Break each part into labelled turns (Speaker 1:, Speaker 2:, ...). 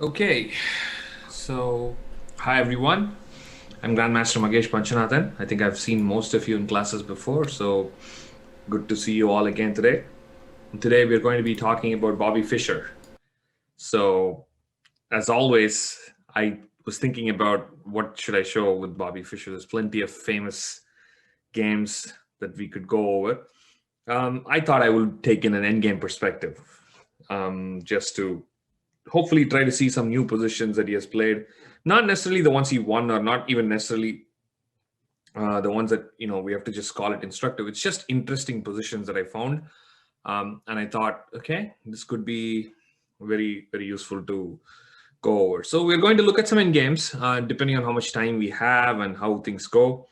Speaker 1: Okay, so hi everyone. I'm Grandmaster Magesh Panchanathan. I think I've seen most of you in classes before, so good to see you all again today. Today we're going to be talking about Bobby Fischer. So, as always, I was thinking about what should I show with Bobby Fischer. There's plenty of famous games that we could go over. I thought I would take in an endgame perspective, just to hopefully try to see some new positions that he has played. Not necessarily the ones he won, or not even necessarily the ones that we have to just call it instructive. It's just interesting positions that I found, and I thought, okay, this could be very very useful to go over. So we're going to look at some end games, depending on how much time we have and how things go.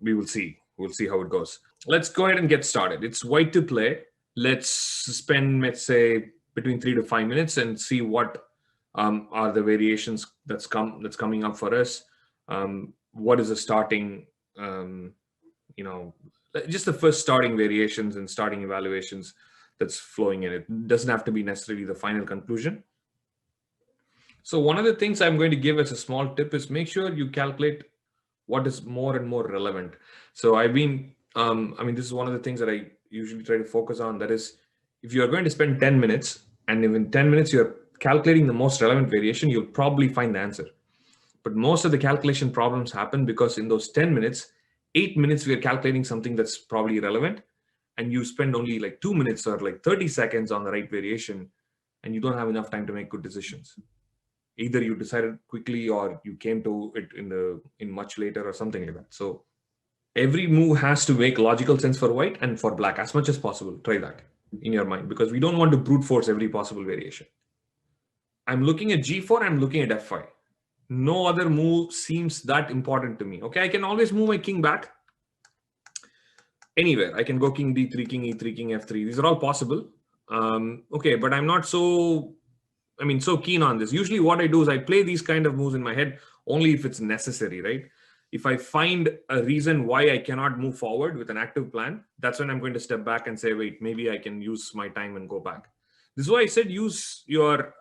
Speaker 1: We will see. We'll see how it goes. Let's go ahead and get started. It's white to play. Let's spend, let's say, between 3 to 5 minutes and see what are the variations that's coming up for us. What is the starting, you know, just the first starting variations and starting evaluations that's flowing in. It doesn't have to be necessarily the final conclusion. So one of the things I'm going to give as a small tip is make sure you calculate what is more and more relevant. So I've been, this is one of the things that I usually try to focus on. That is, if you're going to spend 10 minutes and if in 10 minutes you're calculating the most relevant variation, you'll probably find the answer. But most of the calculation problems happen because in those 10 minutes, 8 minutes, we are calculating something that's probably relevant. And you spend only like 2 minutes or like 30 seconds on the right variation, and you don't have enough time to make good decisions. Either you decided quickly or you came to it in much later or something like that. So every move has to make logical sense for white and for black as much as possible. Try that in your mind, because we don't want to brute force every possible variation. I'm looking at g4, I'm looking at f5. No other move seems that important to me. Okay, I can always move my king back anywhere. I can go king d3, king e3, king f3. These are all possible. Okay, but I'm not so keen on this. Usually what I do is I play these kind of moves in my head only if it's necessary, right? If I find a reason why I cannot move forward with an active plan, that's when I'm going to step back and say, wait, maybe I can use my time and go back. This is why I said use your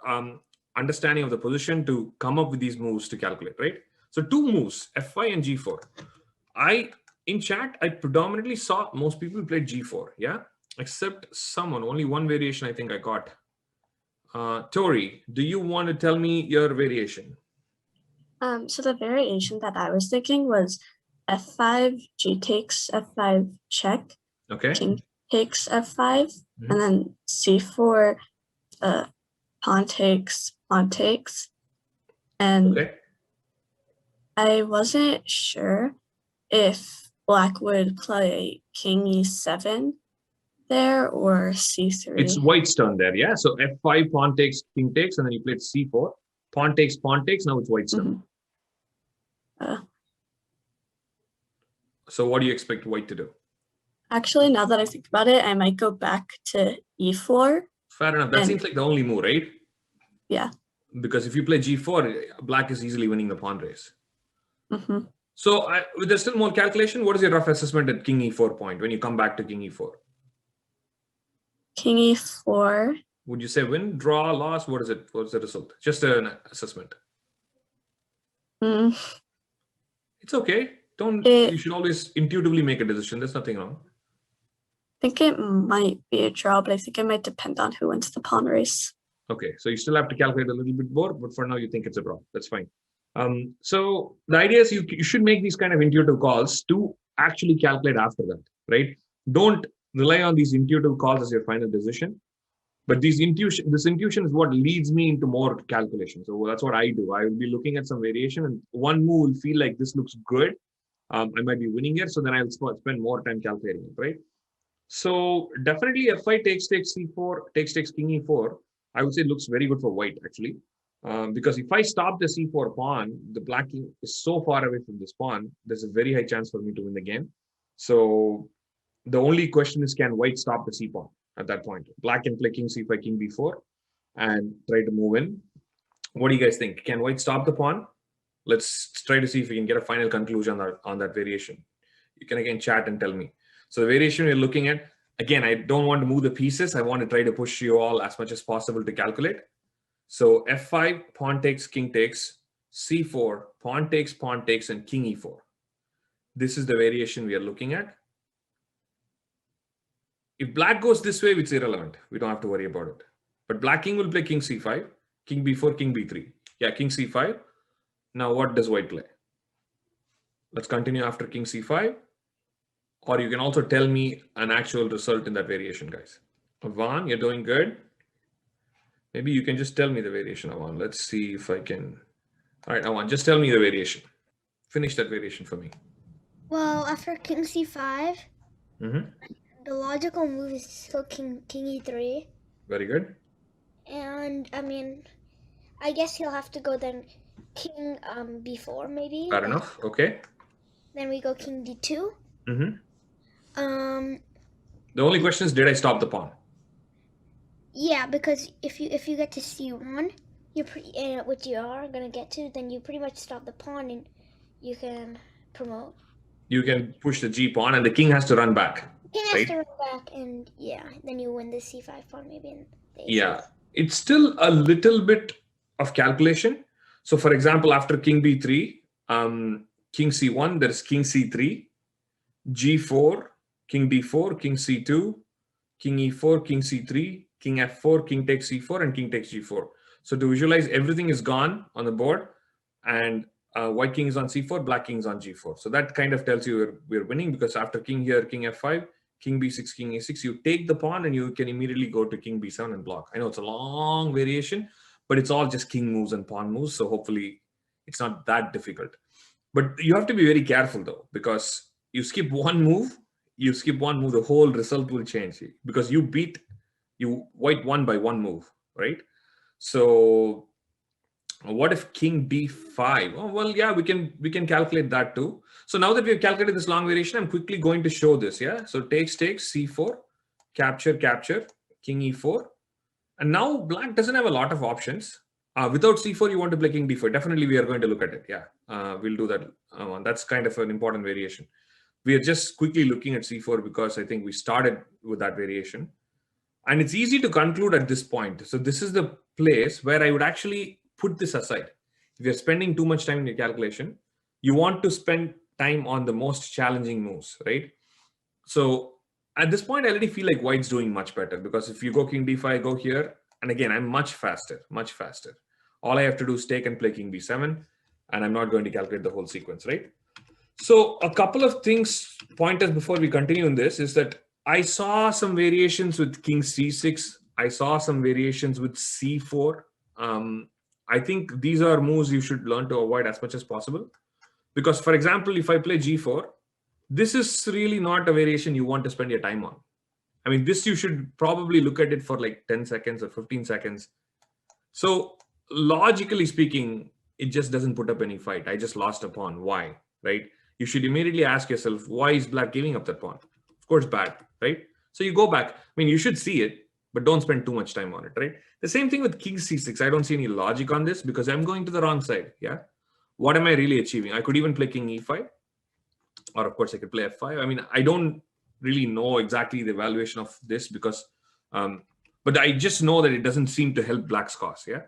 Speaker 1: understanding of the position to come up with these moves to calculate, right? So two moves, f5 and g4. In chat, I predominantly saw most people play g4, yeah? Except someone, only one variation I think I got. Tori, do you want to tell me your variation?
Speaker 2: So the variation that I was thinking was f5, g takes f5 check,
Speaker 1: Okay.
Speaker 2: king takes f5, and then c4, pawn takes, and
Speaker 1: okay.
Speaker 2: I wasn't sure if black would play king e7 there or c3.
Speaker 1: It's white's turn there, yeah? So f5, pawn takes, king takes, and then you played c4. Pawn takes, now it's white's turn. So what do you expect white to do?
Speaker 2: Actually, now that I think about it, I might go back to e4.
Speaker 1: Fair enough. That seems like the only move, right?
Speaker 2: Yeah.
Speaker 1: Because if you play g4, black is easily winning the pawn race. So there's still more calculation. What is your rough assessment at king e4 point when you come back to king e4?
Speaker 2: King e4.
Speaker 1: Would you say win, draw, loss? What is it? What's the result? Just an assessment. It's okay. You should always intuitively make a decision. There's nothing wrong.
Speaker 2: I think it might be a draw, but I think it might depend on who wins the pawn race.
Speaker 1: Okay, so you still have to calculate a little bit more, but for now you think it's a draw. That's fine. So the idea is you should make these kind of intuitive calls to actually calculate after that, right? Don't rely on these intuitive calls as your final decision. But this intuition is what leads me into more calculation. So that's what I do. I will be looking at some variation, and one move will feel like this looks good. I might be winning here, so then I'll spend more time calculating it, right? So definitely f5 takes c4, takes king e4. I would say looks very good for white actually, because if I stop the c4 pawn, the black king is so far away from this pawn. There's a very high chance for me to win the game. So the only question is, can white stop the c pawn at that point? Black can play king c5, king b4, and try to move in. What do you guys think? Can white stop the pawn? Let's try to see if we can get a final conclusion on that variation. You can again chat and tell me. So the variation we're looking at, again, I don't want to move the pieces. I want to try to push you all as much as possible to calculate. So f5, pawn takes, king takes, c4, pawn takes, and king e4. This is the variation we are looking at. If black goes this way, it's irrelevant. We don't have to worry about it. But black king will play king c5, king b4, king b3. Yeah, king c5. Now what does white play? Let's continue after king c5. Or you can also tell me an actual result in that variation, guys. Avan, you're doing good. Maybe you can just tell me the variation, Avan. Let's see if I can. All right, Avan, just tell me the variation. Finish that variation for me.
Speaker 3: Well, after king c5,
Speaker 1: Mm-hmm.
Speaker 3: the logical move is still king e3.
Speaker 1: Very good.
Speaker 3: And I mean, I guess he'll have to go then king b4 maybe.
Speaker 1: Fair enough. Okay.
Speaker 3: Then we go king d2.
Speaker 1: Mm-hmm.
Speaker 3: The
Speaker 1: only question is, did I stop the pawn?
Speaker 3: Yeah, because if you get to c1, which you are gonna get to, then you pretty much stop the pawn and you can promote.
Speaker 1: You can push the g pawn, and the king has to run back.
Speaker 3: King has to run back, and yeah, then you win the c5 pawn maybe. In the
Speaker 1: yeah, it's still a little bit of calculation. So, for example, after king b3, king c1, there's king c3, g4, king d4, king c2, king e4, king c3, king f4, king takes c4, and king takes g4. So to visualize, everything is gone on the board, and white king is on c4, black king is on g4. So that kind of tells you we're winning, because after king here, king f5, king b6, king a6, you take the pawn and you can immediately go to king b7 and block. I know it's a long variation, but it's all just king moves and pawn moves. So hopefully it's not that difficult. But you have to be very careful though, because you skip one move, the whole result will change, because white won by one move, right? So what if king d5? Oh, well, yeah, we can calculate that too. So now that we have calculated this long variation, I'm quickly going to show this. Yeah. So takes, c4, capture, king e4. And now black doesn't have a lot of options. Without c4, you want to play king d4. Definitely, we are going to look at it. Yeah, we'll do that. That's kind of an important variation. We are just quickly looking at c4 because I think we started with that variation. And it's easy to conclude at this point. So this is the place where I would actually put this aside. If you're spending too much time in your calculation, you want to spend time on the most challenging moves, right? So at this point, I already feel like white's doing much better, because if you go king d5, I go here, and again, I'm much faster. All I have to do is take and play king b7, and I'm not going to calculate the whole sequence, right? So a couple of pointers before we continue in this is that I saw some variations with king c6. I saw some variations with c4. I think these are moves you should learn to avoid as much as possible. Because, for example, if I play g4, this is really not a variation you want to spend your time on. I mean, this you should probably look at it for like 10 seconds or 15 seconds. So logically speaking, it just doesn't put up any fight. I just lost a pawn. Why? Right? You should immediately ask yourself, why is black giving up that pawn? Of course, bad, right? So you go back. I mean, you should see it, but don't spend too much time on it, right? The same thing with king c6. I don't see any logic on this because I'm going to the wrong side. Yeah. What am I really achieving? I could even play king e5, or of course I could play f5. I mean, I don't really know exactly the evaluation of this because, but I just know that it doesn't seem to help black's cause. Yeah.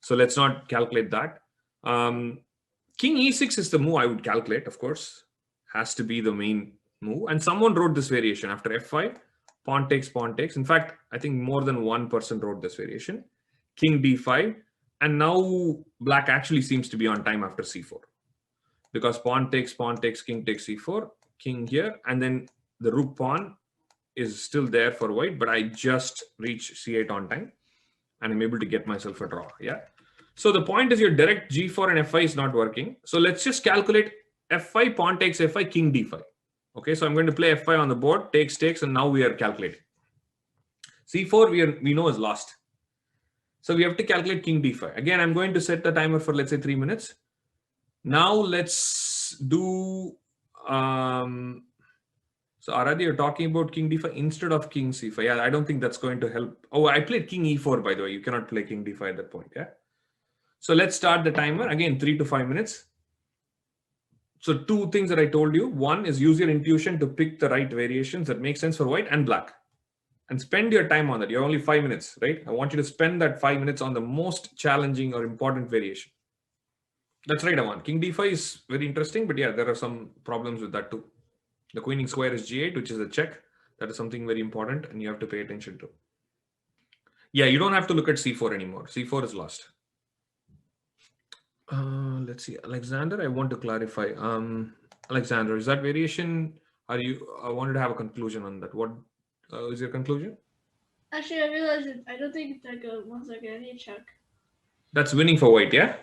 Speaker 1: So let's not calculate that. King e6 is the move I would calculate, of course. Has to be the main move. And someone wrote this variation after f5, pawn takes, pawn takes. In fact, I think more than one person wrote this variation. King d5. And now black actually seems to be on time after c4. Because pawn takes, king takes c4, king here. And then the rook pawn is still there for white, but I just reach c8 on time. And I'm able to get myself a draw. Yeah. So the point is your direct g4 and f5 is not working. So let's just calculate f5, pawn takes f5, king d5. Okay, so I'm going to play f5 on the board, takes, and now we are calculating. c4 we know is lost. So we have to calculate king d5. Again, I'm going to set the timer for, let's say, 3 minutes. Now let's do... So Aradhi, you're talking about king d5 instead of king c5. Yeah, I don't think that's going to help. Oh, I played king e4, by the way. You cannot play king d5 at that point, yeah? So let's start the timer. Again, 3 to 5 minutes. So 2 things that I told you. One is use your intuition to pick the right variations that make sense for white and black. and spend your time on that. You're only 5 minutes, right? I want you to spend that 5 minutes on the most challenging or important variation. That's right, Aman. King d5 is very interesting, but yeah, there are some problems with that too. The queening square is g8, which is a check. That is something very important, and you have to pay attention to. Yeah, you don't have to look at c4 anymore. c4 is lost. Let's see, Alexander. I want to clarify. Alexander, is that variation? Are you? I wanted to have a conclusion on that. What is your conclusion?
Speaker 2: Actually, I realized it. I don't think it's that good. 1 second, I need to check.
Speaker 1: That's winning for white, yeah.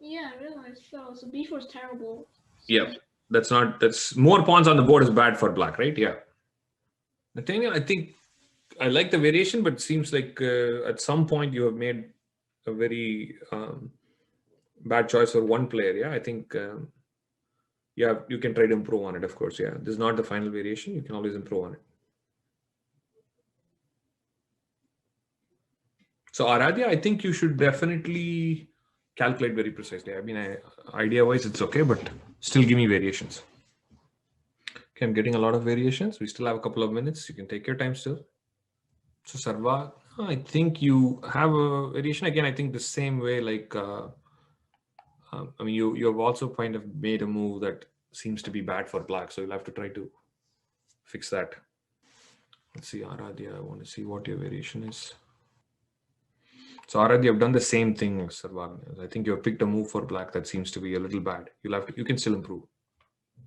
Speaker 2: Yeah, I realized so. So b4 is terrible.
Speaker 1: Yeah, that's not. That's more pawns on the board is bad for black, right? Yeah. Nathaniel, I think I like the variation, but it seems like at some point you have made a very bad choice for one player. Yeah, I think yeah, you can try to improve on it. Of course, yeah. This is not the final variation. You can always improve on it. So Aradhya, I think you should definitely calculate very precisely. I mean, idea-wise, it's okay, but still give me variations. Okay, I'm getting a lot of variations. We still have a couple of minutes. You can take your time still. So Sarva, I think you have a variation. Again, I think the same way, like, I mean, you have also kind of made a move that seems to be bad for black. So you'll have to try to fix that. Let's see, Aradhya, I want to see what your variation is. So Aradhya, you've done the same thing, Sarvagna. I think you've picked a move for black that seems to be a little bad. You can still improve.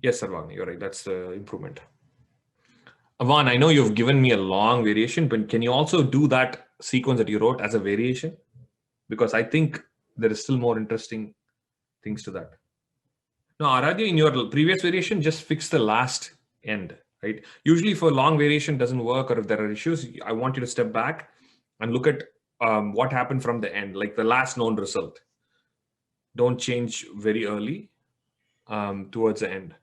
Speaker 1: Yes, Sarvagna, you're right. That's the improvement. Avan, I know you've given me a long variation, but can you also do that sequence that you wrote as a variation? Because I think there is still more interesting things to that. No, Aradhya, in your previous variation, just fix the last end, right? Usually for long variation doesn't work, or if there are issues, I want you to step back and look at what happened from the end, like the last known result. Don't change very early towards the end.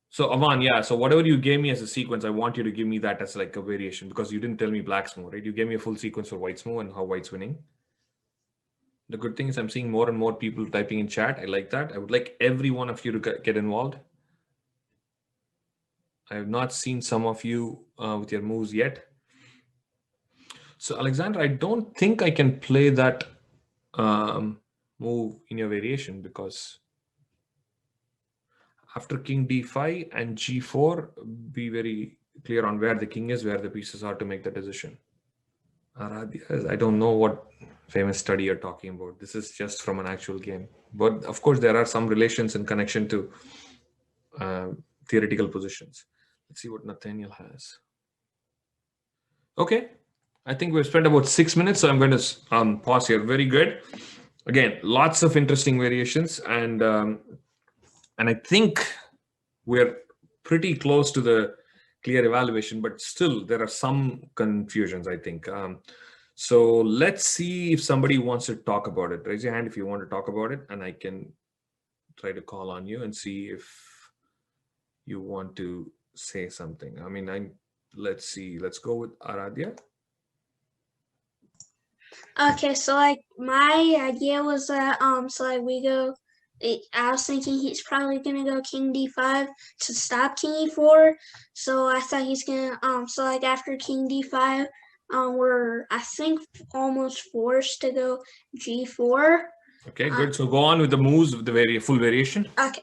Speaker 1: So Aman, yeah, so whatever you gave me as a sequence, I want you to give me that as like a variation, because you didn't tell me black's move, right? You gave me a full sequence for white's move and how white's winning. The good thing is I'm seeing more and more people typing in chat. I like that. I would like every one of you to get involved. I have not seen some of you with your moves yet. So Alexander, I don't think I can play that move in your variation, because after king d5 and g4, be very clear on where the king is, where the pieces are to make the decision. Aradhya, I don't know what famous study you're talking about. This is just from an actual game. But of course, there are some relations in connection to theoretical positions. Let's see what Nathaniel has. Okay. I think we've spent about 6 minutes, so I'm going to pause here. Very good. Again, lots of interesting variations, and I think we're pretty close to the clear evaluation, but still there are some confusions, I think. So let's see if somebody wants to talk about it. Raise your hand if you want to talk about it, and I can try to call on you and see if you want to say something. I mean, let's see. Let's go with Aradhya.
Speaker 2: Okay, so like my idea was that so like we go. I was thinking he's probably gonna go king d5 to stop king e4. So I thought he's gonna so like after king d5, we're I think almost forced to go g4.
Speaker 1: Okay, good. So go on with the moves with the full variation.
Speaker 2: Okay.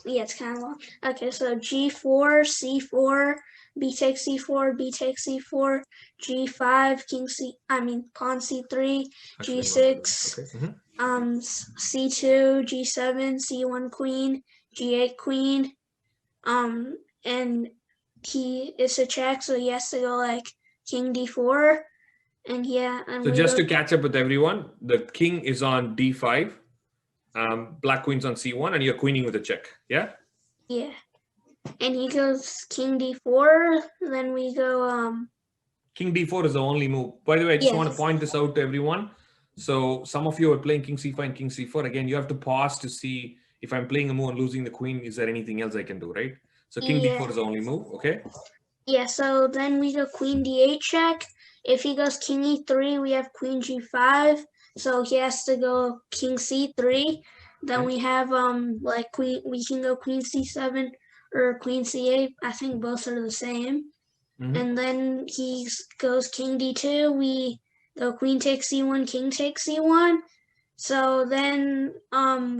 Speaker 2: Yeah, it's kind of long. Okay, so g4, c4, b takes c4, b takes c4, g5, pawn c3, g6,
Speaker 1: okay.
Speaker 2: c2, g7, c1 queen, g8 queen, and he is a check, so he has to go like king d4, and yeah. And
Speaker 1: so just to catch up with everyone, the king is on d5. Black queen's on c1, and you're queening with a check. Yeah.
Speaker 2: And he goes king d4, then we go
Speaker 1: king d4 is the only move. By the way, I just want to point this out to everyone. So some of you are playing king c5 and king c4. Again, you have to pause to see if I'm playing a move and losing the queen, is there anything else I can do, right? So king d4 is the only move. Okay.
Speaker 2: Yeah, so then we go queen d8 check. If he goes king e3, we have queen g5. So he has to go king c3. Then we have we can go queen c7 or queen c8. I think both are the same. and then he goes king d2. We go queen takes c1, king takes c1. So then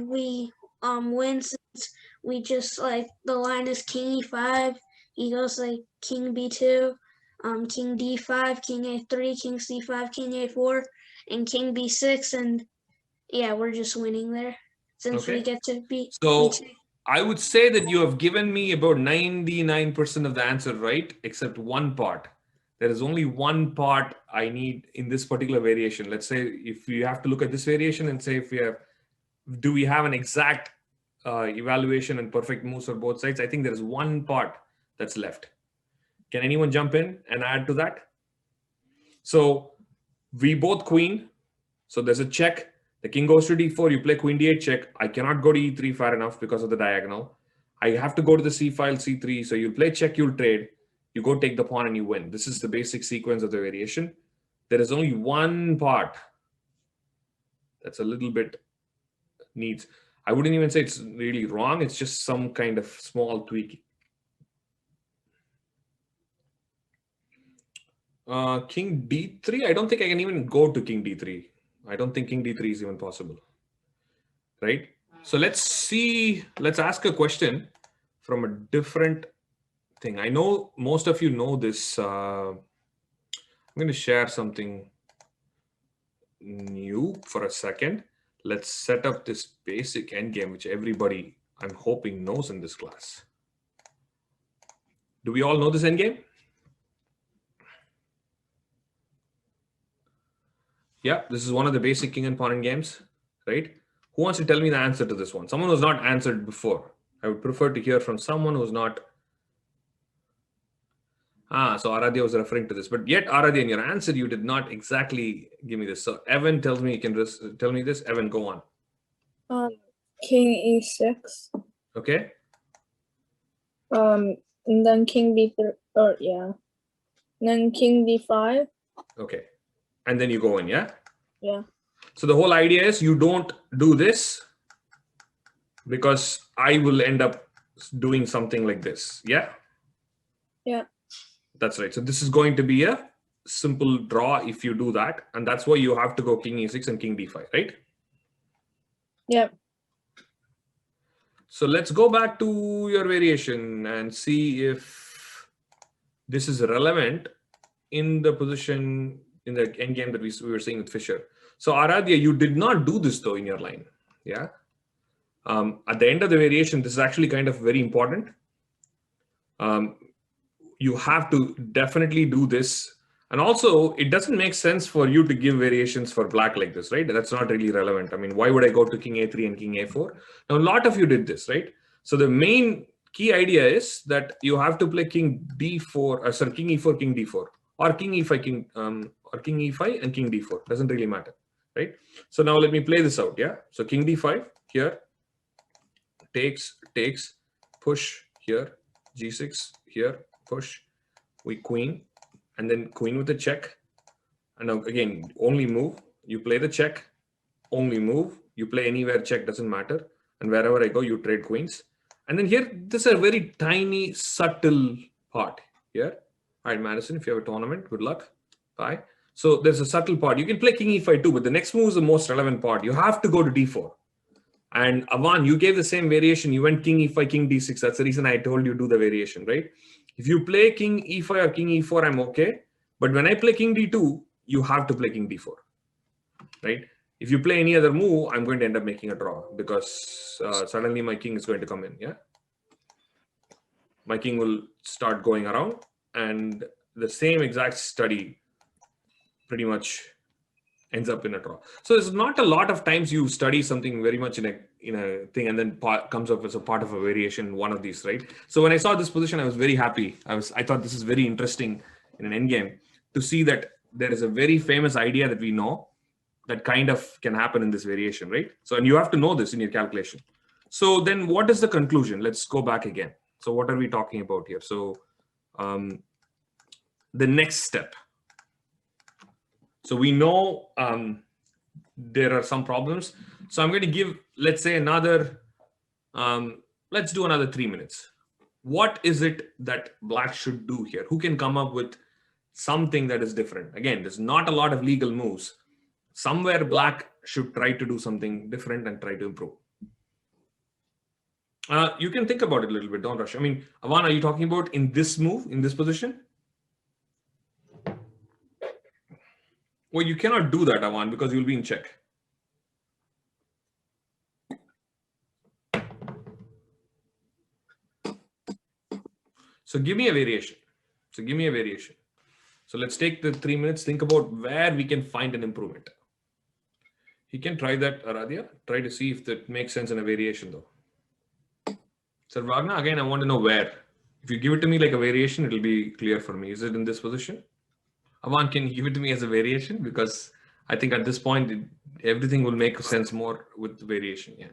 Speaker 2: we win since we just like the line is king e5. He goes like king b2, king d5, king a3, king c5, king a4, and king b6, and yeah, we're just winning there since we get to be.
Speaker 1: So I would say that you have given me about 99% of the answer right, except one part. There is only one part I need in this particular variation. Let's say if you have to look at this variation and say if we have, do we have an exact evaluation and perfect moves for both sides? I think there is one part that's left. Can anyone jump in and add to that? So we both queen. So there's a check. The king goes to d4. You play queen d8 check. I cannot go to e3 far enough because of the diagonal. I have to go to the c file c3. So you play check, you'll trade. You go take the pawn and you win. This is the basic sequence of the variation. There is only one part that's a little bit needs. I wouldn't even say it's really wrong. It's just some kind of small tweaking. King d3. I don't think I can even go to king d3. I don't think king d3 is even possible. Right? So let's ask a question from a different thing. I know most of you know this. I'm going to share something new for a second. Let's set up this basic endgame, which everybody, I'm hoping, knows in this class. Do we all know this endgame? Yeah, this is one of the basic king and pawn endgames, right? Who wants to tell me the answer to this one? Someone who's not answered before. I would prefer to hear from someone who's not. So Aradhya was referring to this, but yet Aradhya, in your answer, you did not exactly give me this. So Evan tells me you can just tell me this. Evan, go on.
Speaker 4: King e6.
Speaker 1: Okay.
Speaker 4: And then king b3, or yeah. And then king d5.
Speaker 1: Okay. And then you go in, yeah?
Speaker 4: Yeah.
Speaker 1: So the whole idea is you don't do this because I will end up doing something like this, yeah?
Speaker 4: Yeah.
Speaker 1: That's right. So this is going to be a simple draw if you do that. And that's why you have to go king e6 and king d5, right?
Speaker 4: Yep.
Speaker 1: So let's go back to your variation and see if this is relevant in the position in the endgame that we were seeing with Fischer. So Aradhya, you did not do this though in your line. Yeah. At the end of the variation, this is actually kind of very important. You have to definitely do this. And also, it doesn't make sense for you to give variations for black like this, right? That's not really relevant. I mean, why would I go to king a3 and king a4? Now, a lot of you did this, right? So the main key idea is that you have to play king d4, sorry, king e4, king d4, or king e5, king or king e5 and king d4. Doesn't really matter, right? So now let me play this out, yeah? So king d5 here, takes, push here, g6 here, push, we queen, and then queen with a check. And now again, only move, you play the check, only move, you play anywhere, check, doesn't matter. And wherever I go, you trade queens. And then here, this is a very tiny, subtle part here. All right, Madison, if you have a tournament, good luck. Bye. So there's a subtle part. You can play king e5 too, but the next move is the most relevant part. You have to go to d4. And Avan, you gave the same variation. You went king e5, king d6. That's the reason I told you do the variation, right? If you play king e5 or king e4, I'm okay. But when I play king d2, you have to play king d4, right? If you play any other move, I'm going to end up making a draw because suddenly my king is going to come in, yeah? My king will start going around and the same exact study pretty much ends up in a draw. So there's not a lot of times you study something very much in a thing and then comes up as a part of a variation, one of these, right? So when I saw this position, I was very happy. I thought this is very interesting in an endgame to see that there is a very famous idea that we know that kind of can happen in this variation, right? So, and you have to know this in your calculation. So then what is the conclusion? Let's go back again. So what are we talking about here? So the next step. So we know there are some problems. So I'm going to give, let's say another, let's do another 3 minutes. What is it that black should do here? Who can come up with something that is different? Again, there's not a lot of legal moves. Somewhere black should try to do something different and try to improve. You can think about it a little bit. Don't rush. I mean, Avan, are you talking about in this move, in this position? Well, you cannot do that, Avan, because you'll be in check. So give me a variation. So let's take the 3 minutes, think about where we can find an improvement. You can try that, Aradhya. Try to see if that makes sense in a variation though. Sir Wagner, again, I want to know where. If you give it to me like a variation, it'll be clear for me. Is it in this position? Avan, can you give it to me as a variation? Because I think at this point, everything will make sense more with the variation. Yeah.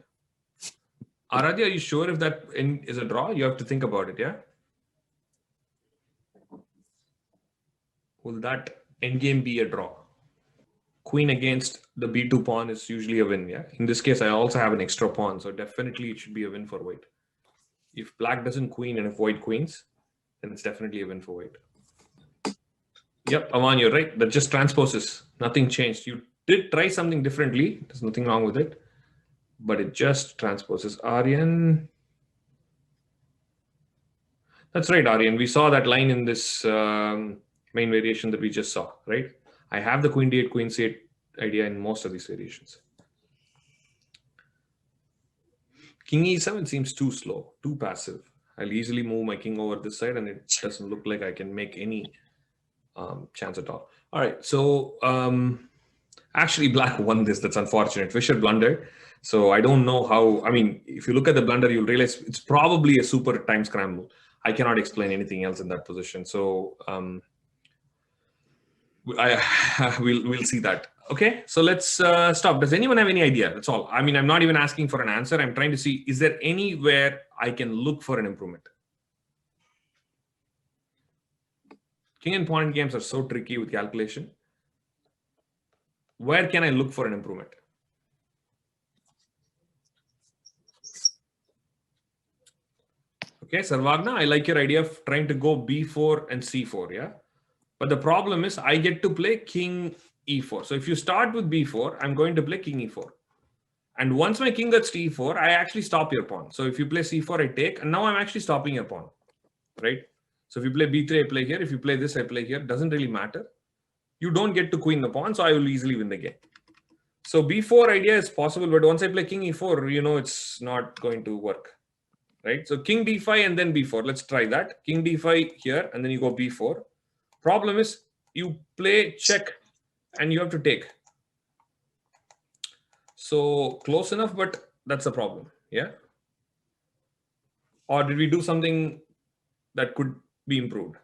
Speaker 1: Aradhya, are you sure if that is a draw? You have to think about it. Yeah. Will that endgame be a draw? Queen against the b2 pawn is usually a win. Yeah. In this case, I also have an extra pawn. So definitely it should be a win for white. If black doesn't queen and if white queens, then it's definitely a win for white. Yep, Aman, you're right. That just transposes. Nothing changed. You did try something differently. There's nothing wrong with it. But it just transposes. Aryan. That's right, Aryan. We saw that line in this main variation that we just saw, right? I have the queen d8, queen c8 idea in most of these variations. King e7 seems too slow, too passive. I'll easily move my king over this side and it doesn't look like I can make any chance at all. All right, so actually black won this. That's unfortunate. Fischer blundered. So I don't know how, I mean, if you look at the blunder, you'll realize it's probably a super time scramble. I cannot explain anything else in that position. So we'll see that. Okay, so let's stop. Does anyone have any idea? That's all. I mean, I'm not even asking for an answer. I'm trying to see, is there anywhere I can look for an improvement? King and pawn games are so tricky with calculation. Where can I look for an improvement? Okay, Sarvagna, I like your idea of trying to go b4 and c4, yeah? But the problem is I get to play king e4. So if you start with b4, I'm going to play king e4. And once my king gets to e4, I actually stop your pawn. So if you play c4, I take, and now I'm actually stopping your pawn, right? So if you play b3, I play here. If you play this, I play here. Doesn't really matter. You don't get to queen the pawn, so I will easily win the game. So b4 idea is possible, but once I play king e4, you know it's not going to work, right? So king d5 and then b4. Let's try that. King d5 here, and then you go b4. Problem is you play check and you have to take. So close enough, but that's the problem. Yeah. Or did we do something that could be improved?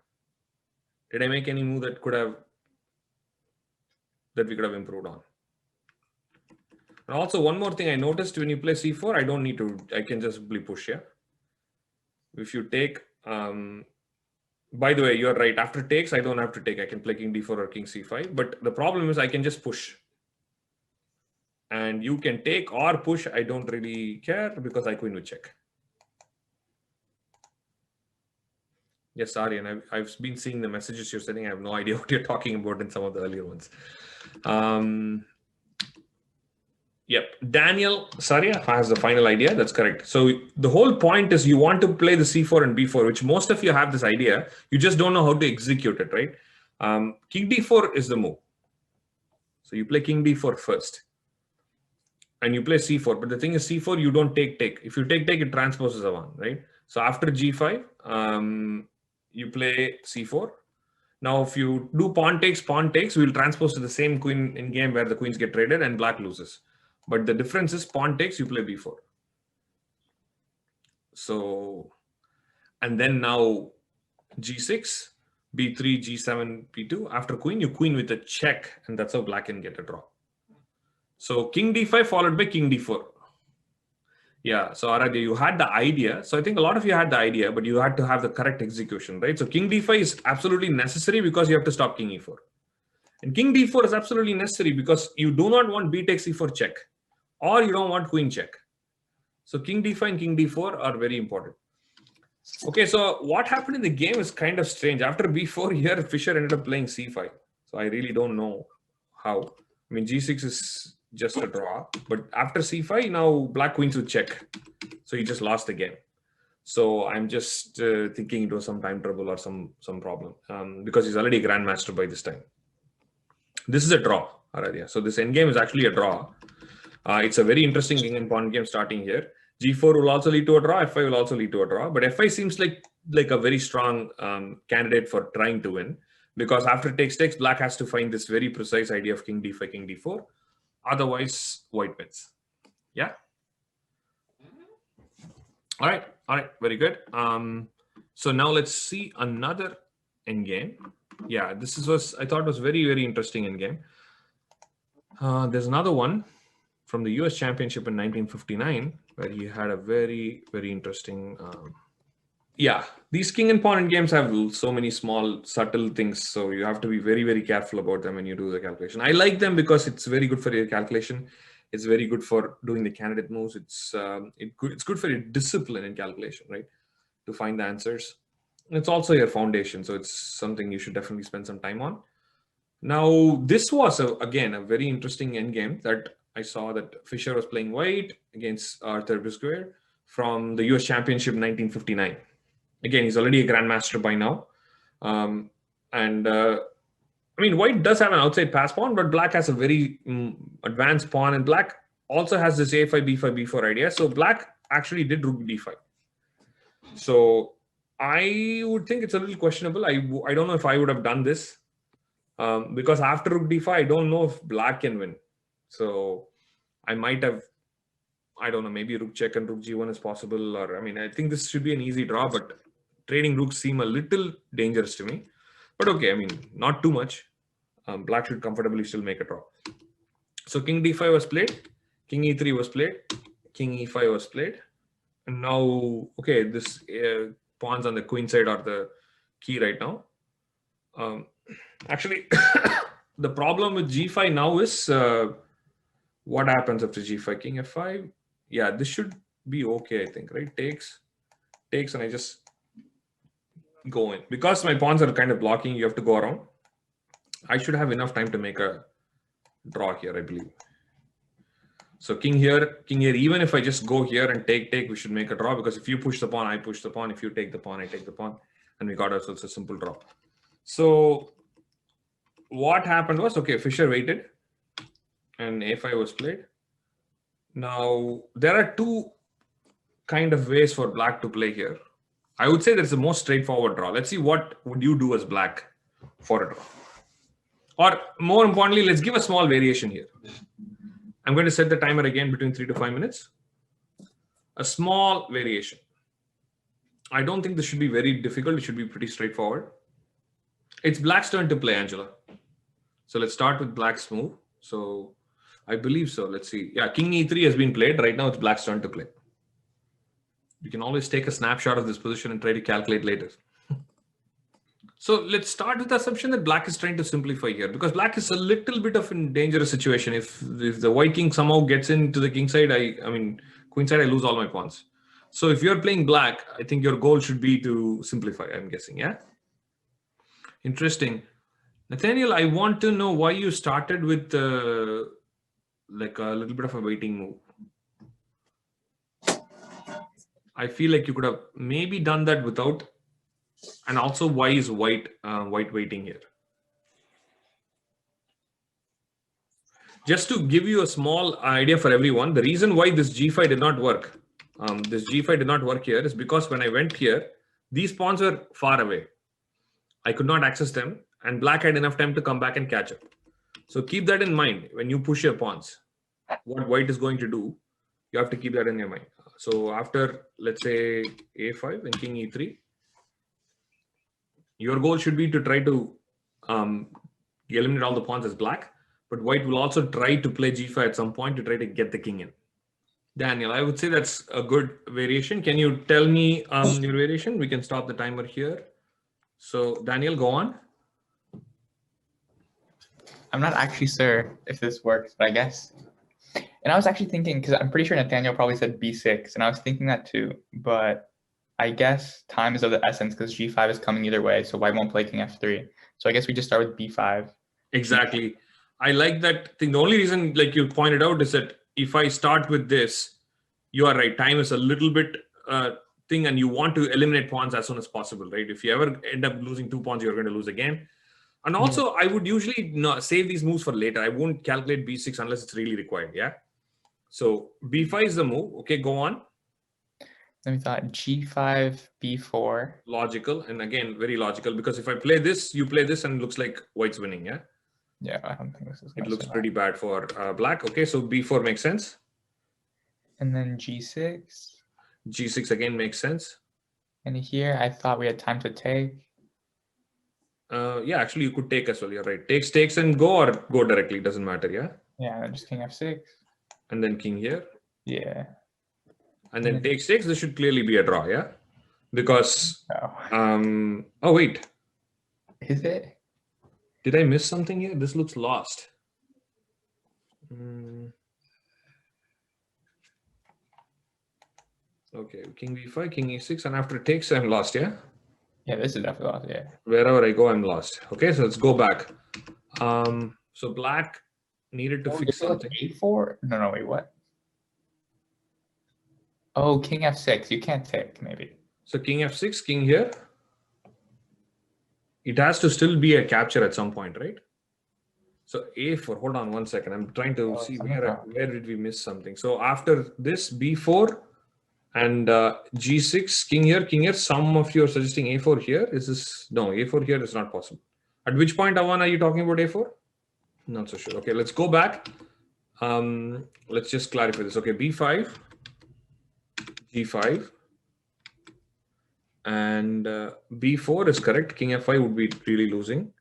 Speaker 1: Did I make any move that we could have improved on? And also one more thing I noticed, when you play c4, I don't need to, I can just simply push. Yeah. If you take, by the way, you're right. After takes, I don't have to take. I can play king d4 or king c5. But the problem is I can just push. And you can take or push. I don't really care because I queen with check. Yes, sorry. And I've been seeing the messages you're sending. I have no idea what you're talking about in some of the earlier ones. Yep. Daniel Saria has the final idea. That's correct. So the whole point is you want to play the c4 and b4, which most of you have this idea. You just don't know how to execute it, right? King d4 is the move. So you play king d4 first. And you play c4. But the thing is c4, you don't take. If you take, it transposes a 1, right? So after g5, you play c4. Now, if you do pawn takes, we will transpose to the same queen in game where the queens get traded and black loses. But the difference is pawn takes, you play b4. So, and then now g6, b3, g7, b2. After queen, you queen with a check, and that's how black can get a draw. So king d5 followed by king d4. Yeah, so Aradhya, you had the idea. So I think a lot of you had the idea, but you had to have the correct execution, right? So king d5 is absolutely necessary because you have to stop king e4. And king d4 is absolutely necessary because you do not want b takes e4 check, or you don't want queen check. So king d5 and king d4 are very important. Okay, so what happened in the game is kind of strange. After b4 here, Fischer ended up playing c5. So I really don't know how. I mean, g6 is just a draw. But after c5, now black queens would check. So he just lost the game. So I'm just thinking it was some time trouble or some problem because he's already a grandmaster by this time. This is a draw, Aradhya. So this endgame is actually a draw. It's a very interesting king and pawn game starting here. G4 will also lead to a draw. F5 will also lead to a draw. But F5 seems like a very strong candidate for trying to win, because after takes, black has to find this very precise idea of king d5, king d4. Otherwise, white wins. Yeah. All right. Very good. So now let's see another endgame. Yeah, this was, I thought, was very, very interesting endgame. There's another one from the US Championship in 1959, where he had a very, very interesting. Yeah, these king and pawn games have so many small, subtle things. So you have to be very, very careful about them when you do the calculation. I like them because it's very good for your calculation. It's very good for doing the candidate moves. It's good for your discipline in calculation, right? To find the answers. And it's also your foundation. So it's something you should definitely spend some time on. Now, this was, again, a very interesting endgame that I saw that Fischer was playing white against Arthur Bisquer from the US Championship 1959. Again, he's already a grandmaster by now. I mean, white does have an outside pass pawn, but black has a very advanced pawn, and black also has this a5, b5, b4 idea. So black actually did rook d5. So I would think it's a little questionable. I don't know if I would have done this. Because after rook d5, I don't know if black can win. So I might have, I don't know, maybe rook check and rook g1 is possible. Or, I mean, I think this should be an easy draw, but trading rooks seem a little dangerous to me. But okay, I mean, not too much. Black should comfortably still make a draw. So king d5 was played, king e3 was played, king e5 was played. And now, okay, this pawns on the queen side are the key right now. Actually, the problem with g5 now is what happens after g5, king f5. Yeah, this should be okay, I think, right? Takes, and I just go in. Because my pawns are kind of blocking, you have to go around. I should have enough time to make a draw here, I believe. So king here, even if I just go here and take, we should make a draw, because if you push the pawn, I push the pawn. If you take the pawn, I take the pawn. And we got ourselves a simple draw. So what happened was, okay, Fischer waited and a5 was played. Now, there are two kind of ways for black to play here. I would say there's a more straightforward draw. Let's see what would you do as black for a draw. Or more importantly, let's give a small variation here. I'm going to set the timer again between 3 to 5 minutes. A small variation. I don't think this should be very difficult. It should be pretty straightforward. It's black's turn to play, Angela. So let's start with black's move. So I believe so. Let's see. Yeah, king e3 has been played. Right now, it's black's turn to play. You can always take a snapshot of this position and try to calculate later. So let's start with the assumption that black is trying to simplify here, because black is a little bit of a dangerous situation. If the white king somehow gets into the king side, I mean, queen side, I lose all my pawns. So if you're playing black, I think your goal should be to simplify, I'm guessing, yeah? Interesting. Nathaniel, I want to know why you started with like a little bit of a waiting move. I feel like you could have maybe done that without. And also, why is white waiting here? Just to give you a small idea for everyone, the reason why this g5 did not work, here is because when I went here, these pawns were far away. I could not access them, and black had enough time to come back and catch up. So keep that in mind when you push your pawns. What white is going to do, you have to keep that in your mind. So after, let's say, a5 and king e3, your goal should be to try to eliminate all the pawns as black, but white will also try to play g5 at some point to try to get the king in. Daniel, I would say that's a good variation. Can you tell me your variation? We can stop the timer here. So Daniel, go on.
Speaker 5: I'm not actually sure if this works, but I guess. And I was actually thinking, because I'm pretty sure Nathaniel probably said b6, and I was thinking that too, but I guess time is of the essence because G5 is coming either way, so white won't play King F3. So I guess we just start with B5.
Speaker 1: Exactly. I like that thing. The only reason, like you pointed out, is that if I start with this, you are right. Time is a little bit thing, and you want to eliminate pawns as soon as possible, right? If you ever end up losing 2 pawns, you're going to lose again. And also, I would usually not save these moves for later. I won't calculate B6 unless it's really required. Yeah. So B5 is the move. Okay, go on.
Speaker 5: Then we thought G5, B4.
Speaker 1: Logical, and again, very logical, because if I play this, you play this, and it looks like white's winning. Yeah.
Speaker 5: Yeah, I don't think this is.
Speaker 1: It looks pretty bad for black. Okay, so B4 makes sense.
Speaker 5: And then G6.
Speaker 1: G6 again makes sense.
Speaker 5: And here I thought we had time to take.
Speaker 1: Yeah, actually you could take as well. You're right. Takes and go, or go directly. Doesn't matter. Yeah.
Speaker 5: Yeah, then just King F6.
Speaker 1: And then king here.
Speaker 5: Yeah.
Speaker 1: And then takes. This should clearly be a draw. Yeah. Because.
Speaker 5: Oh.
Speaker 1: Oh wait.
Speaker 5: Is it?
Speaker 1: Did I miss something here? This looks lost. Okay, king b5, king e6, and after it takes, I'm lost, yeah?
Speaker 5: Yeah, this is definitely lost, yeah.
Speaker 1: Wherever I go, I'm lost. Okay, so let's go back. So black needed to fix something.
Speaker 5: A4? No, wait, what? Oh, king f6. You can't take, maybe.
Speaker 1: So king f6, king here. It has to still be a capture at some point, right? So a4, hold on 1 second. I'm trying to see where did we miss something. So after this, b4 and g6, king here. Some of you are suggesting a4 here. Is this? No, a4 here is not possible. At which point, Avan, are you talking about a4? Not so sure. Okay, let's go back. Let's just clarify this. Okay, b5, g5. And b4 is correct. King f5 would be really losing.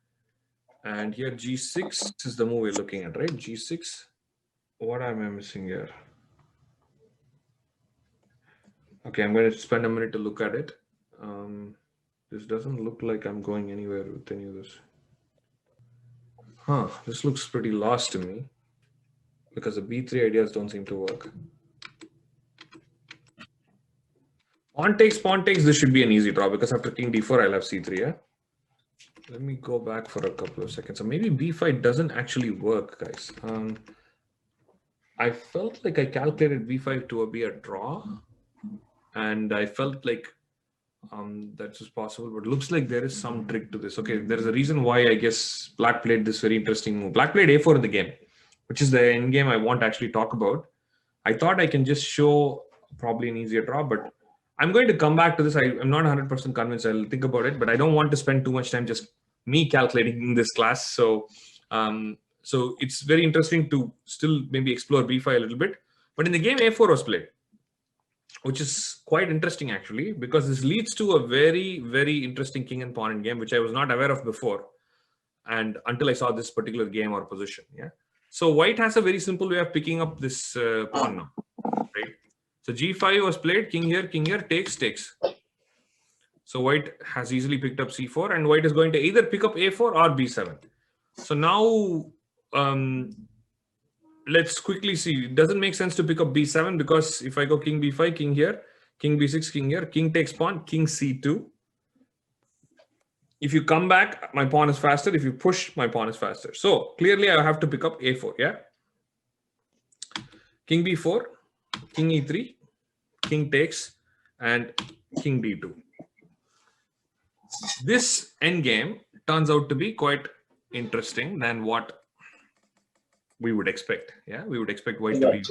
Speaker 1: And here g6 is the move we're looking at, right? g6. What am I missing here? Okay, I'm going to spend a minute to look at it. This doesn't look like I'm going anywhere with any of this. Huh, this looks pretty lost to me because the b3 ideas don't seem to work. Pawn takes, this should be an easy draw because after king d4, I'll have c3, yeah? Let me go back for a couple of seconds. So maybe b5 doesn't actually work, guys. I felt like I calculated b5 to be a draw. And I felt like that was possible, but looks like there is some trick to this. Okay, there is a reason why I guess black played this very interesting move. Black played a4 in the game, which is the end game I want to actually talk about. I thought I can just show probably an easier draw, but I'm going to come back to this. I'm not 100% convinced. I'll think about it, but I don't want to spend too much time just me calculating in this class. So, so it's very interesting to still maybe explore b5 a little bit. But in the game, a4 was played, which is quite interesting actually, because this leads to a very, very interesting king and pawn in game, which I was not aware of before, and until I saw this particular game or position. Yeah. So white has a very simple way of picking up this pawn now, right? So g5 was played, king here, takes. So white has easily picked up c4, and white is going to either pick up a4 or b7. So now let's quickly see. It doesn't make sense to pick up b7 because if I go king b5, king here, king b6, king here, king takes pawn, king c2. If you come back, my pawn is faster. If you push, my pawn is faster. So clearly I have to pick up a4, yeah? King b4, king e3, king takes, and king d2. This endgame turns out to be quite interesting than what we would expect. Yeah, we would expect white to be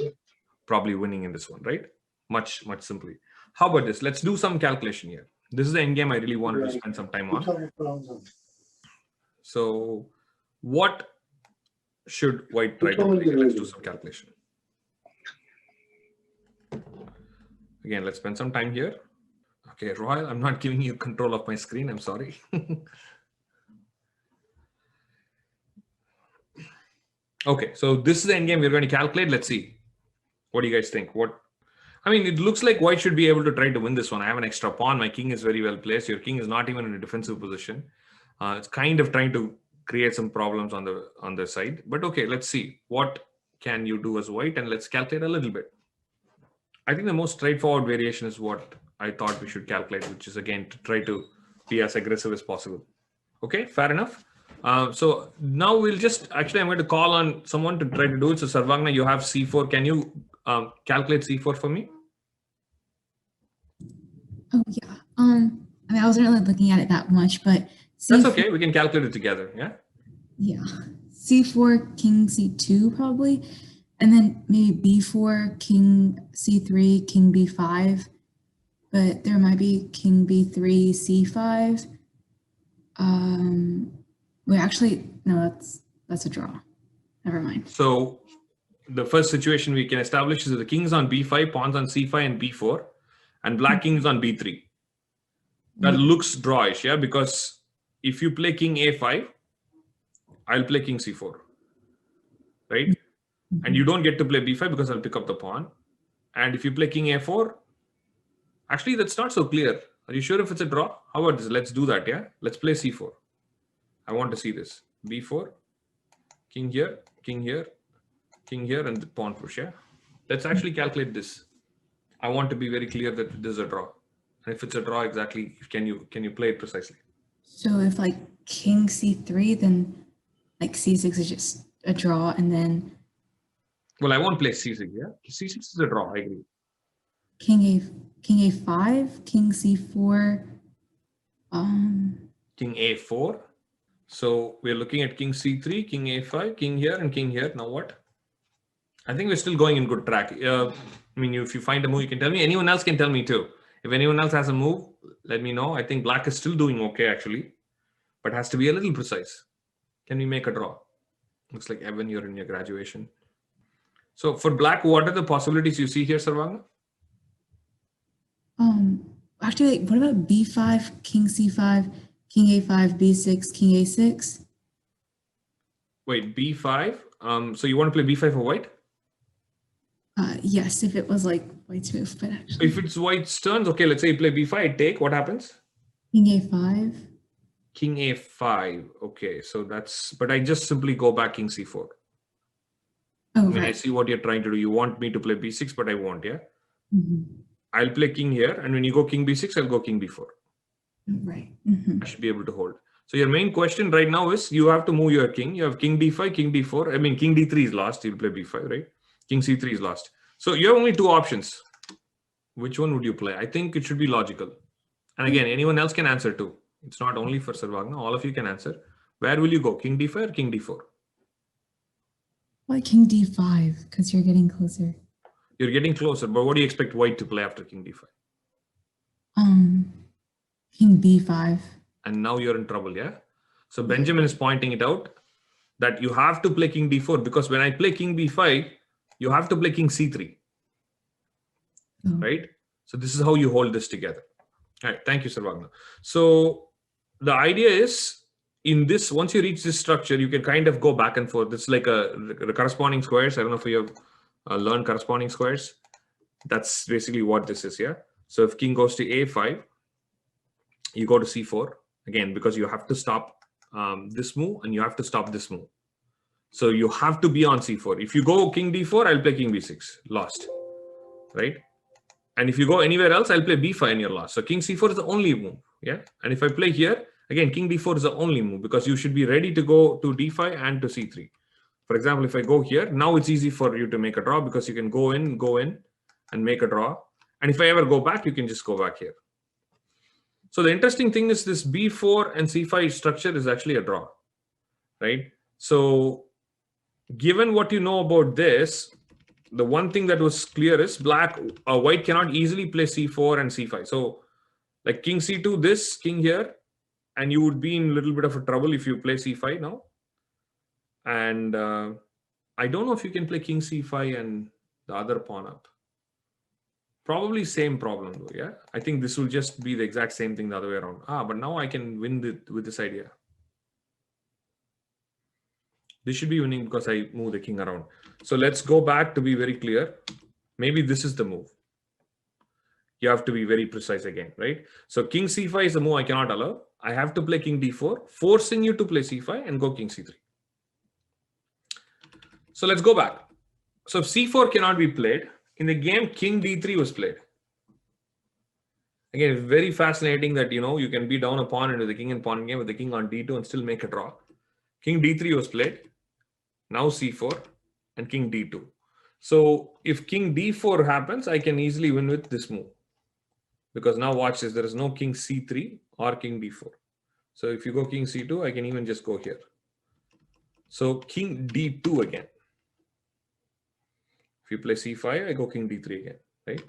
Speaker 1: probably winning in this one, right? Much simply. How about this? Let's do some calculation here. This is the endgame I really wanted to spend some time on. So what should white try to play? Let's do some calculation. Again, let's spend some time here. Okay, Royal, I'm not giving you control of my screen. I'm sorry. Okay, so this is the endgame we're going to calculate. Let's see. What do you guys think? I mean, it looks like white should be able to try to win this one. I have an extra pawn. My king is very well placed. Your king is not even in a defensive position. It's kind of trying to create some problems on the side. But okay, let's see. What can you do as white? And let's calculate a little bit. I think the most straightforward variation is what I thought we should calculate, which is again to try to be as aggressive as possible. Okay, fair enough. So now we'll just, actually I'm going to call on someone to try to do it. So Sarvagna, you have C4. Can you calculate C4 for me?
Speaker 6: Oh yeah. I mean, I wasn't really looking at it that much, but
Speaker 1: That's okay. We can calculate it together. Yeah.
Speaker 6: Yeah. C4, King C2 probably, and then maybe B4, King C3, King B5, but there might be King B3, C5. Wait, actually, no, that's a draw. Never mind.
Speaker 1: So the first situation we can establish is the king's on B5, pawns on C5 and B4, and black king's on B3. That looks drawish, yeah, because if you play king A5, I'll play king C4, right? And you don't get to play B5 because I'll pick up the pawn. And if you play king A4, actually that's not so clear. Are you sure if it's a draw? How about this? Let's do that, yeah? Let's play C4. I want to see this. B4, king here, king here, king here, and the pawn push, yeah? Let's actually calculate this. I want to be very clear that this is a draw. And if it's a draw, exactly, can you play it precisely?
Speaker 6: So if like King C3, then like C6 is just a draw, and then
Speaker 1: Well, I won't play C6, yeah? C6 is a draw, I agree.
Speaker 6: King A5, King C4,
Speaker 1: King A4. So we're looking at king C3, king A5, king here, and king here. Now what? I think we're still going in good track. I mean, if you find a move, you can tell me. Anyone else can tell me too. If anyone else has a move, let me know. I think black is still doing okay, actually, but has to be a little precise. Can we make a draw? Looks like Evan, you're in your graduation. So for black, what are the possibilities you see here, Sarvagna?
Speaker 6: Actually, what about B5, King C5, King A5, B6, King A6?
Speaker 1: Wait, B5. So you want to play B5 for white?
Speaker 6: Yes, if it was like white's move, but actually.
Speaker 1: If it's white's turns, okay, let's say you play B5, take, what happens?
Speaker 6: King A5.
Speaker 1: King A5. Okay, so that's, but I just simply go back King C4.
Speaker 6: Oh,
Speaker 1: I mean,
Speaker 6: right.
Speaker 1: I see what you're trying to do. You want me to play B6, but I won't, yeah?
Speaker 6: Mm-hmm.
Speaker 1: I'll play king here, and when you go king B6, I'll go king B4.
Speaker 6: Right. Mm-hmm.
Speaker 1: I should be able to hold. So your main question right now is you have to move your king. You have king D5, king D4. I mean, king D3 is lost. You'll play B5, right? King C3 is lost. So you have only two options. Which one would you play? I think it should be logical. And again, anyone else can answer too. It's not only for Sarvagna. All of you can answer. Where will you go? King D5 or king D4?
Speaker 6: Why King D5? Because you're getting closer.
Speaker 1: You're getting closer, but what do you expect white to play after king D5?
Speaker 6: King B5.
Speaker 1: And now you're in trouble, yeah? So Benjamin is pointing it out that you have to play king D4 because when I play king B5, you have to play king C3, right? So this is how you hold this together. All right, thank you, Sarvagna. So the idea is in this, once you reach this structure, you can kind of go back and forth. It's like the corresponding squares. I don't know if you have learned corresponding squares. That's basically what this is, yeah? So if king goes to A5, you go to C4 again, because you have to stop this move and you have to stop this move. So you have to be on C4. If you go king D4, I'll play king B6, lost, right? And if you go anywhere else, I'll play B5 and you're lost. So king C4 is the only move, yeah? And if I play here, again, king D4 is the only move because you should be ready to go to D5 and to C3. For example, if I go here, now it's easy for you to make a draw because you can go in and make a draw. And if I ever go back, you can just go back here. So the interesting thing is this B4 and C5 structure is actually a draw, right? So given what you know about this, the one thing that was clear is white cannot easily play C4 and C5. So like king C2, this king here, and you would be in a little bit of a trouble if you play C5 now. And I don't know if you can play king C5 and the other pawn up. Probably same problem though, yeah? I think this will just be the exact same thing the other way around. But now I can win with this idea. This should be winning because I move the king around. So let's go back to be very clear. Maybe this is the move. You have to be very precise again, right? So king C5 is a move I cannot allow. I have to play king D4, forcing you to play C5 and go king C3. So let's go back. So if C4 cannot be played, in the game, king D3 was played. Again, it's very fascinating that, you can be down a pawn into the king and pawn game with the king on d2 and still make a draw. King d3 was played. Now c4 and king d2. So if king d4 happens, I can easily win with this move. Because now watch this, there is no king c3 or king d4. So if you go king c2, I can even just go here. So king d2 again. If you play c5, I go king d3 again, right?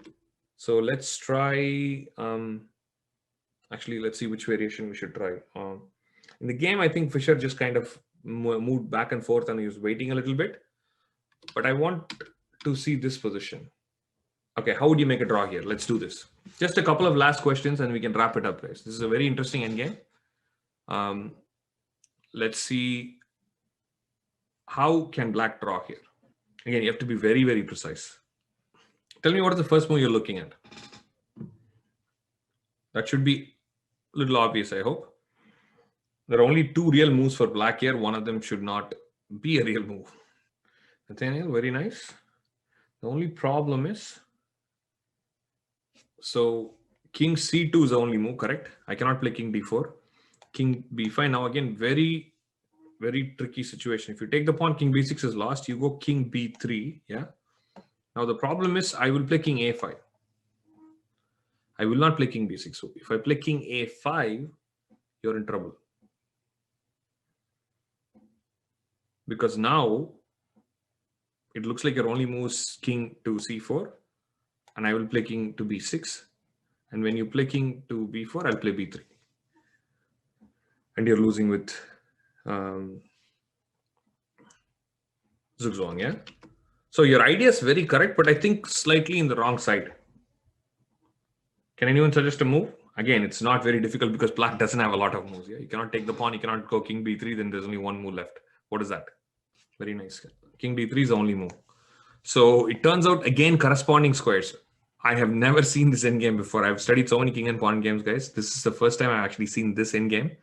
Speaker 1: So let's try, actually, let's see which variation we should try. In the game, I think Fischer just kind of moved back and forth and he was waiting a little bit. But I want to see this position. Okay, how would you make a draw here? Let's do this. Just a couple of last questions and we can wrap it up, guys. This is a very interesting endgame. Let's see, how can black draw here? Again, you have to be very, very precise. Tell me what is the first move you're looking at? That should be a little obvious, I hope. There are only two real moves for black here. One of them should not be a real move. Nathaniel, very nice. The only problem is, so king c2 is the only move, correct? I cannot play king d4. King b5. Now again, very, very tricky situation. If you take the pawn, king b6 is lost. You go king b3, yeah? Now the problem is I will play king a5. I will not play king b6. So if I play king a5, you're in trouble. Because now it looks like your only move is king to c4. And I will play king to b6. And when you play king to b4, I'll play b3. And you're losing with Zugzwang, yeah? So your idea is very correct, but I think slightly in the wrong side. Can anyone suggest a move? Again, it's not very difficult because black doesn't have a lot of moves. Yeah, you cannot take the pawn, you cannot go king b3, then there's only one move left. What is that? Very nice. King d3 is the only move. So it turns out, again, corresponding squares. I have never seen this endgame before. I've studied so many king and pawn games, guys. This is the first time I've actually seen this endgame.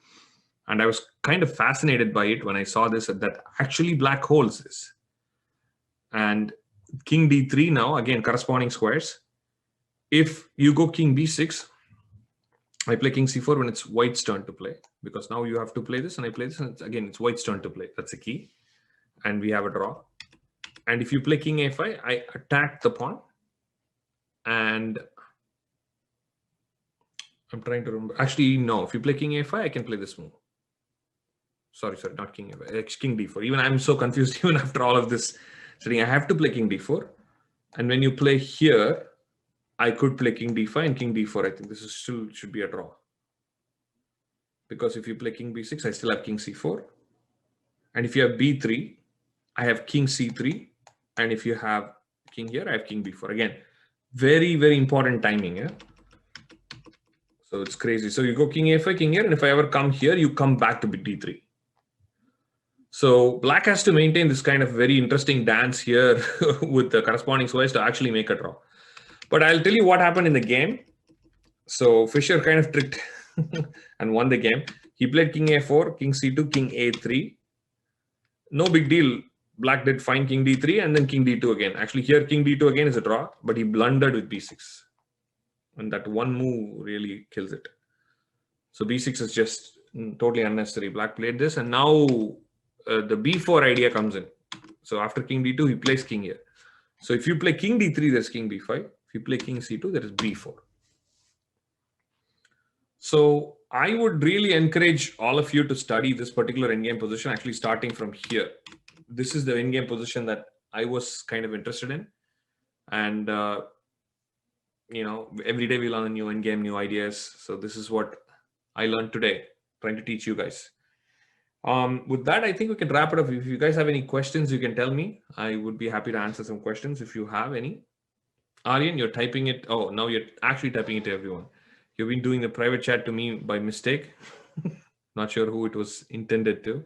Speaker 1: And I was kind of fascinated by it when I saw this, that actually black holds this. And king d3 now, again, corresponding squares. If you go king b6, I play king c4 when it's white's turn to play. Because now you have to play this and I play this. And again, it's white's turn to play. That's a key. And we have a draw. And if you play king a5, I attack the pawn. And I'm trying to remember. Actually, no. If you play king a5, I can play this move. Sorry, not king a5. It's king d4. Even I'm so confused even after all of this setting. I have to play king d4. And when you play here, I could play king d5 and king d4. I think this is still should be a draw. Because if you play king b6, I still have king c4. And if you have b3, I have king c3. And if you have king here, I have king b4. Again, very, very important timing. Yeah. So it's crazy. So you go king a5, king here. And if I ever come here, you come back to d3. So black has to maintain this kind of very interesting dance here with the corresponding squares to actually make a draw. But I'll tell you what happened in the game. So Fischer kind of tricked and won the game. He played king a4, king c2, king a3. No big deal. Black did fine king d3 and then king d2 again. Actually, here king d2 again is a draw, but he blundered with b6. And that one move really kills it. So b6 is just totally unnecessary. Black played this and now the b4 idea comes in. So after king d2, he plays king here. So if you play king d3, there's king b5. If you play king c2, there is b4. So I would really encourage all of you to study this particular endgame position, actually starting from here. This is the endgame position that I was kind of interested in. And, every day we learn a new endgame, new ideas. So this is what I learned today, trying to teach you guys. With that, I think we can wrap it up. If you guys have any questions, you can tell me. I would be happy to answer some questions if you have any. Aryan, you're typing it. Oh, now you're actually typing it to everyone. You've been doing the private chat to me by mistake. Not sure who it was intended to.